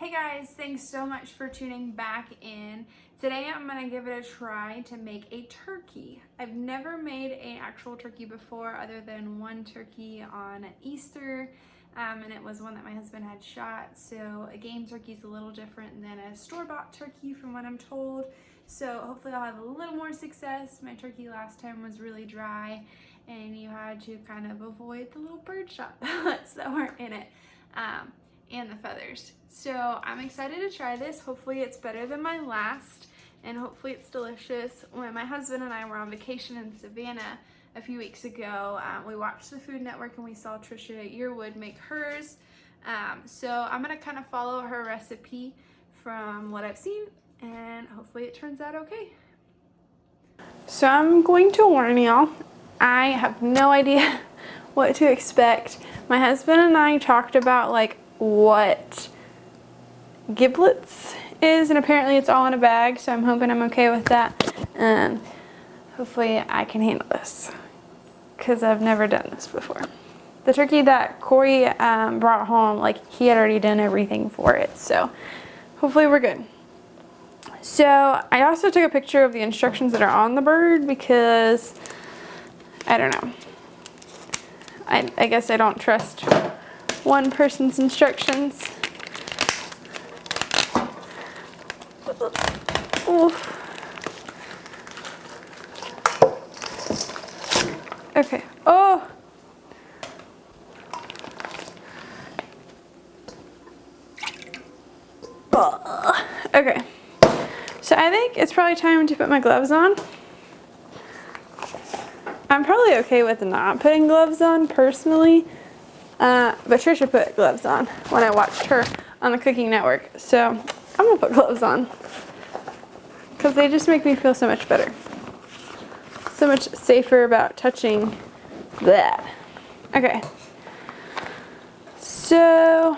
Hey guys, thanks so much for tuning back in. Today I'm going to give it a try to make a turkey. I've never made an actual turkey before other than one turkey on Easter, and it was one that my husband had shot. So a game turkey is a little different than a store-bought turkey from what I'm told. So hopefully I'll have a little more success. My turkey last time was really dry and you had to kind of avoid the little birdshot pellets that were in it. And the feathers. So I'm excited to try this. Hopefully it's better than my last and hopefully it's delicious. When my husband and I were on vacation in Savannah a few weeks ago, we watched the Food Network and we saw Trisha Yearwood make hers. So I'm gonna kind of follow her recipe from what I've seen and hopefully it turns out okay. So I'm going to warn y'all, I have no idea what to expect. My husband and I talked about what giblets is, and apparently it's all in a bag, so I'm hoping I'm okay with that, and hopefully I can handle this because I've never done this before. The turkey that Corey brought home, he had already done everything for it, so hopefully we're good. So I also took a picture of the instructions that are on the bird because I don't know, I guess I don't trust one person's instructions. Oof. Okay. Oh. Okay. So I think it's probably time to put my gloves on. I'm probably okay with not putting gloves on personally. But Trisha put gloves on when I watched her on the Cooking Network. So I'm gonna put gloves on because they just make me feel so much better. So much safer about touching that. Okay. So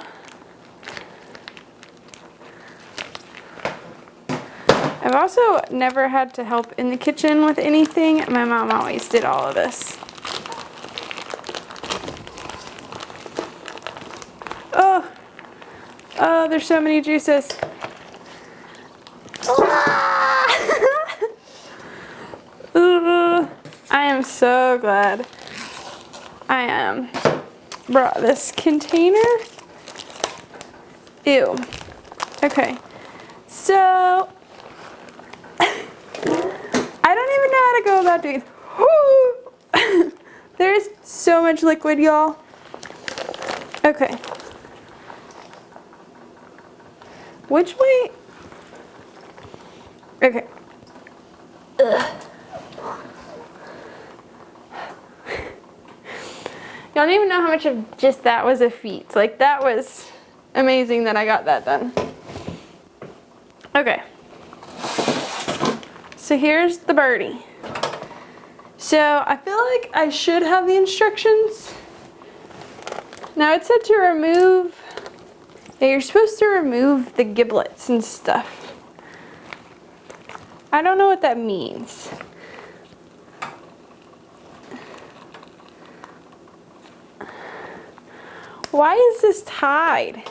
I've also never had to help in the kitchen with anything. My mom always did all of this. Oh, there's so many juices. I am so glad I brought this container. Ew. Okay. So I don't even know how to go about doing this. There's so much liquid, y'all. Okay. Which way? Okay. Ugh. Y'all don't even know how much of just that was a feat. That was amazing that I got that done. Okay. So here's the birdie. So I feel like I should have the instructions. Now it said to remove. Yeah, you're supposed to remove the giblets and stuff. I don't know what that means. Why is this tied?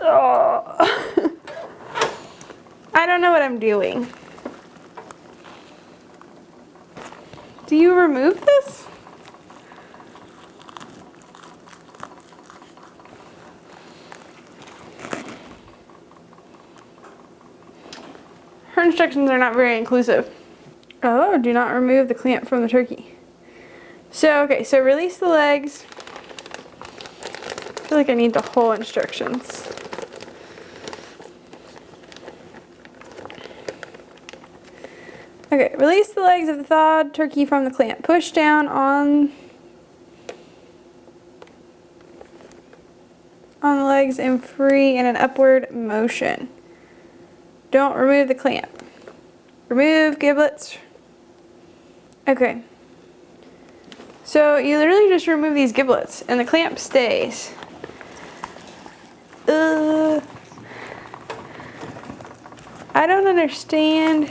Oh. I don't know what I'm doing. Do you remove this? Her instructions are not very inclusive. Oh, do not remove the clamp from the turkey. So, okay, so release the legs. I feel like I need the whole instructions. Okay, release the legs of the thawed turkey from the clamp. Push down on the legs and free in an upward motion. Don't remove the clamp. Remove giblets. Okay. So you literally just remove these giblets and the clamp stays. I don't understand.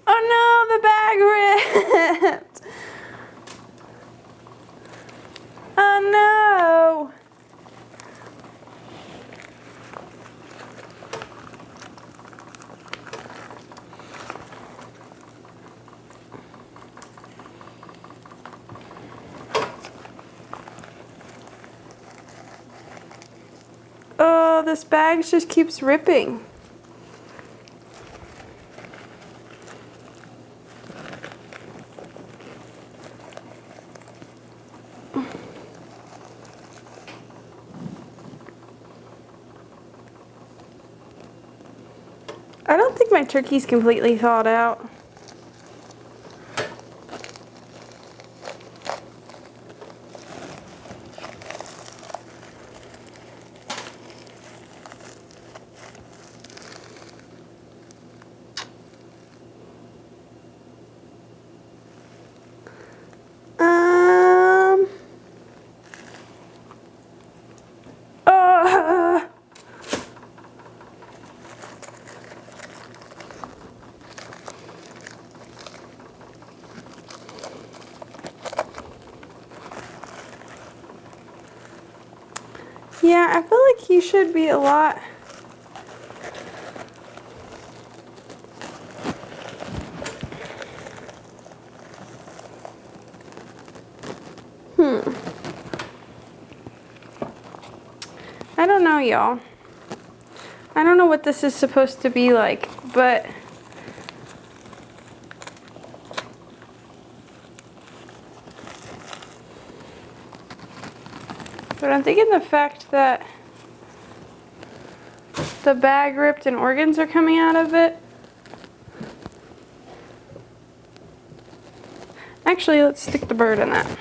Oh no, the bag ripped. Oh no. Oh, this bag just keeps ripping. I don't think my turkey's completely thawed out. Yeah, I feel like he should be a lot. I don't know, y'all. I don't know what this is supposed to be like, but I'm thinking the fact that the bag ripped and organs are coming out of it. Actually, let's stick the bird in that.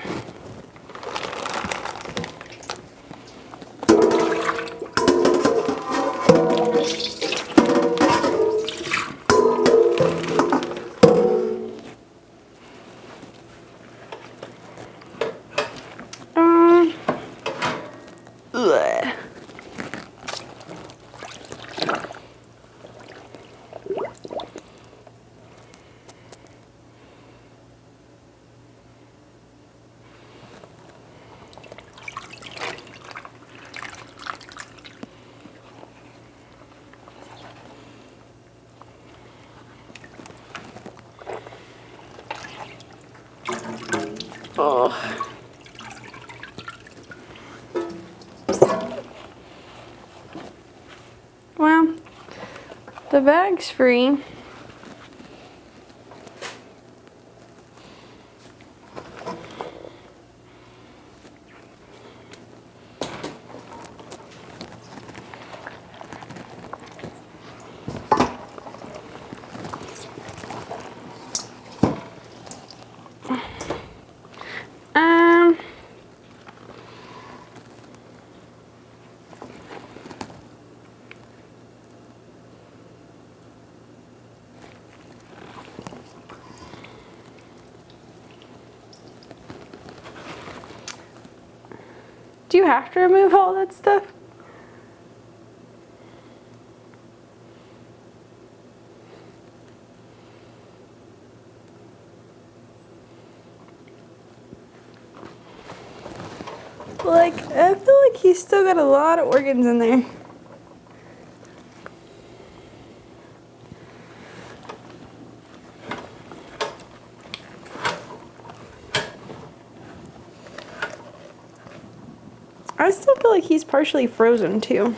Ugh. Oh. Well, the bag's free. Do you have to remove all that stuff? Like, I feel like he's still got a lot of organs in there. I still feel like he's partially frozen too.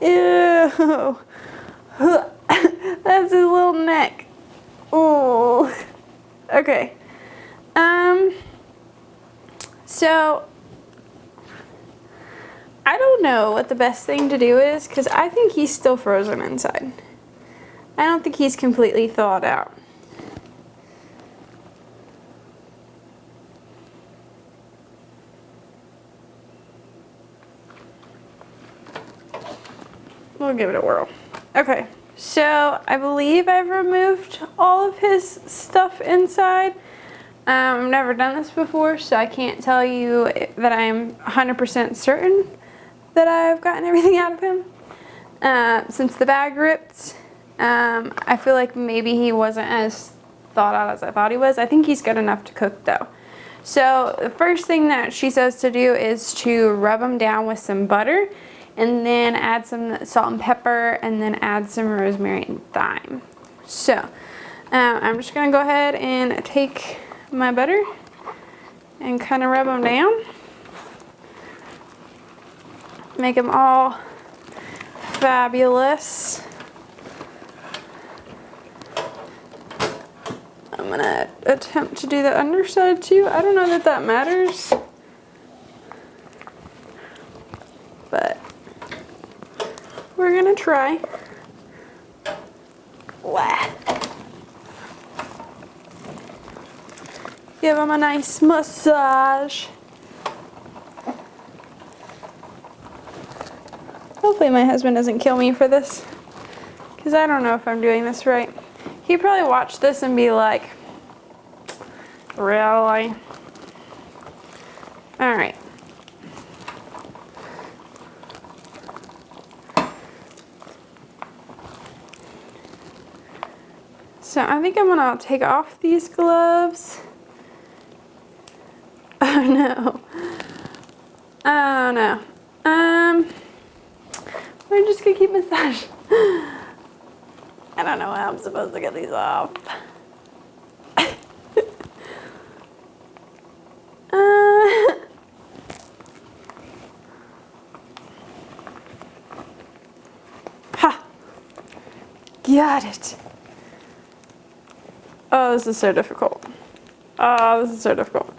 Ew. That's his little neck. Oh. Okay. So I don't know what the best thing to do is, because I think he's still frozen inside. I don't think he's completely thawed out. We'll give it a whirl. Okay, so I believe I've removed all of his stuff inside. I've never done this before, so I can't tell you that I'm 100% certain that I've gotten everything out of him. Since the bag ripped, I feel like maybe he wasn't as thawed out as I thought he was. I think he's good enough to cook though. So the first thing that she says to do is to rub him down with some butter and then add some salt and pepper, and then add some rosemary and thyme. So I'm just gonna go ahead and take my butter and kind of rub them down. Make them all fabulous. I'm gonna attempt to do the underside too. I don't know that that matters, but we're gonna try. Blah. Give them a nice massage. Hopefully my husband doesn't kill me for this, because I don't know if I'm doing this right. He'd probably watch this and be like, really? All right. So I think I'm gonna take off these gloves. Oh no. Oh no. We're just gonna keep massaging. I don't know how I'm supposed to get these off. Ha! Got it. Oh, this is so difficult. Oh, this is so difficult.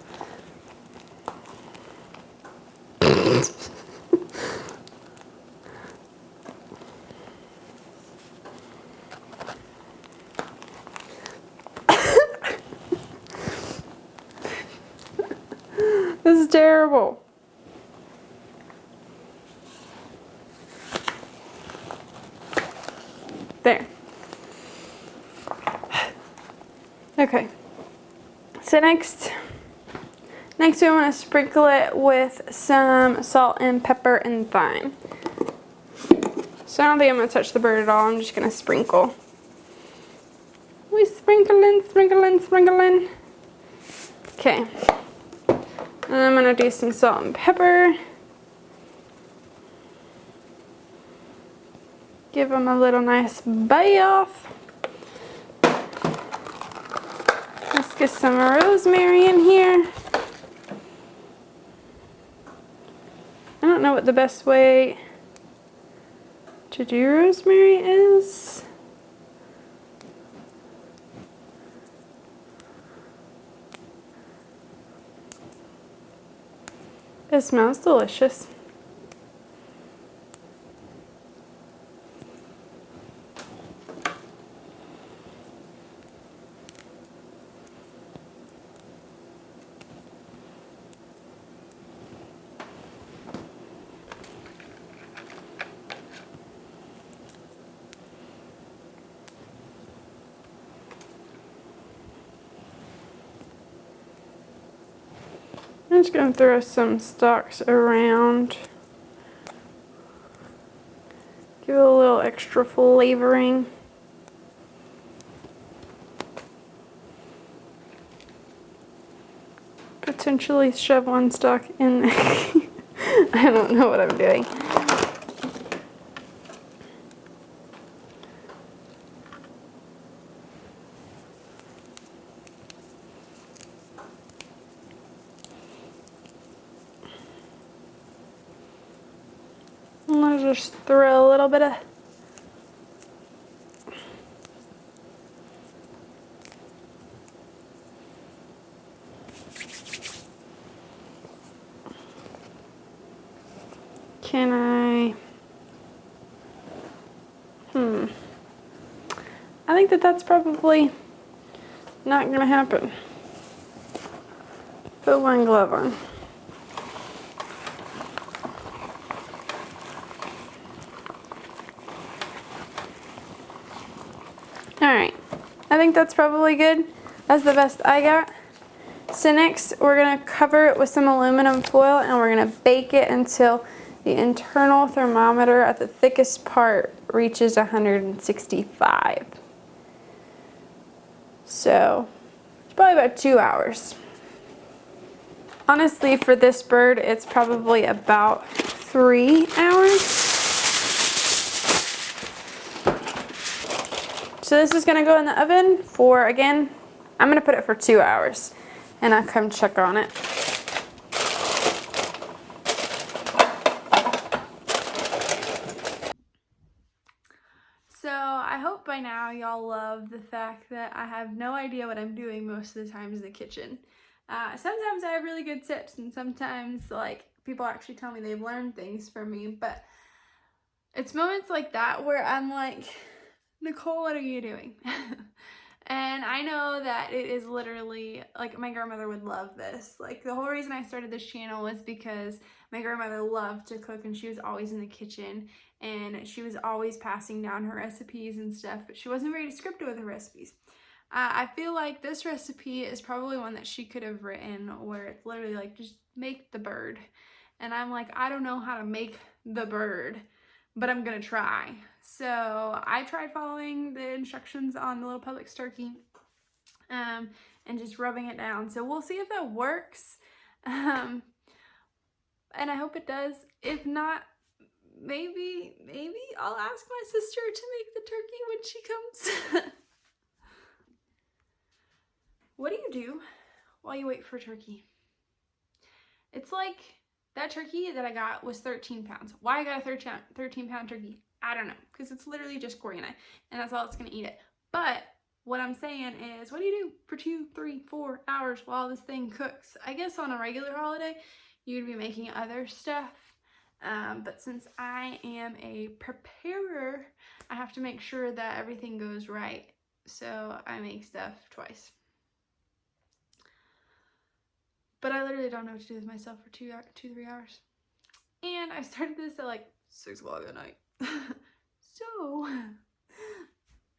This is terrible. There. Okay. So next we want to sprinkle it with some salt and pepper and thyme. So I don't think I'm going to touch the bird at all. I'm just going to sprinkle. We sprinkling, sprinkling, sprinkling. Okay. And I'm going to do some salt and pepper. Give them a little nice bath. Let's get some rosemary in here. I don't know what the best way to do rosemary is. It smells delicious. I'm just going to throw some stalks around. Give it a little extra flavoring. Potentially shove one stalk in there. I don't know what I'm doing. I'll just throw a little bit of I think that's probably not gonna happen. Put one glove on. Alright, I think that's probably good. That's the best I got. So next we're going to cover it with some aluminum foil and we're going to bake it until the internal thermometer at the thickest part reaches 165. So it's probably about 2 hours. Honestly, for this bird, it's probably about 3 hours. So this is gonna go in the oven for, again, I'm gonna put it for 2 hours and I'll come check on it. So I hope by now y'all love the fact that I have no idea what I'm doing most of the times in the kitchen. Sometimes I have really good tips, and sometimes like people actually tell me they've learned things from me, but it's moments like that where I'm like, Nicole, what are you doing? And I know that it is literally, like, my grandmother would love this. Like, the whole reason I started this channel was because my grandmother loved to cook, and she was always in the kitchen, and she was always passing down her recipes and stuff, but she wasn't very descriptive with her recipes. I feel like this recipe is probably one that she could have written where it's literally like, just make the bird. And I'm like, I don't know how to make the bird, but I'm gonna try. So I tried following the instructions on the little Publix turkey and just rubbing it down. So we'll see if that works. And I hope it does. If not, maybe I'll ask my sister to make the turkey when she comes. What do you do while you wait for turkey? It's like, that turkey that I got was 13 pounds. Why I got a 13-pound turkey, I don't know, because it's literally just Corey and I, and that's all it's gonna eat it. But what I'm saying is, what do you do for 2, 3, 4 hours while this thing cooks? I guess on a regular holiday, you'd be making other stuff. But since I am a preparer, I have to make sure that everything goes right. So I make stuff twice. But I literally don't know what to do with myself for 2, 3 hours. And I started this at like 6 o'clock at night. So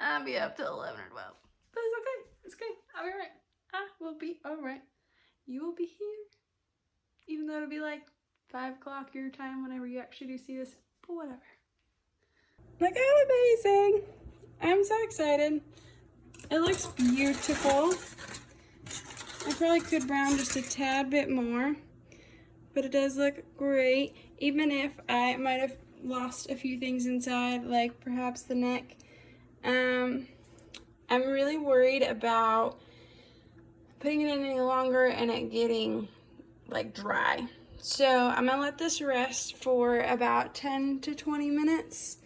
I'll be up till 11 or 12. But it's okay. It's okay. I'll be alright. I will be alright. You will be here. Even though it'll be like 5 o'clock your time whenever you actually do see this. But whatever. Look how amazing. I'm so excited. It looks beautiful. I probably could brown just a tad bit more, but it does look great, even if I might have lost a few things inside, like perhaps the neck. I'm really worried about putting it in any longer and it getting like dry. So I'm gonna let this rest for about 10 to 20 minutes,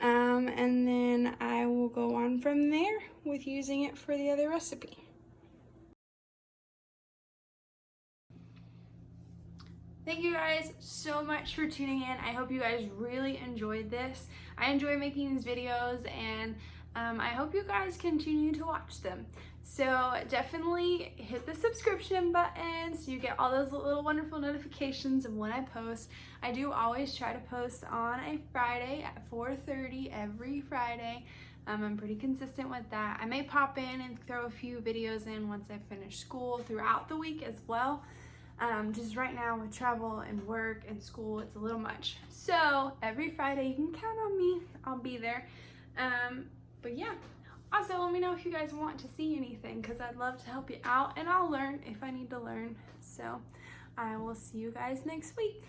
and then I will go on from there with using it for the other recipe. Thank you guys so much for tuning in. I hope you guys really enjoyed this. I enjoy making these videos, and I hope you guys continue to watch them. So definitely hit the subscription button so you get all those little wonderful notifications of when I post. I do always try to post on a Friday at 4:30 every Friday. I'm pretty consistent with that. I may pop in and throw a few videos in once I finish school throughout the week as well. Just right now with travel and work and school, it's a little much. So every Friday you can count on me. I'll be there. But yeah, also let me know if you guys want to see anything, because I'd love to help you out, and I'll learn if I need to learn. So I will see you guys next week.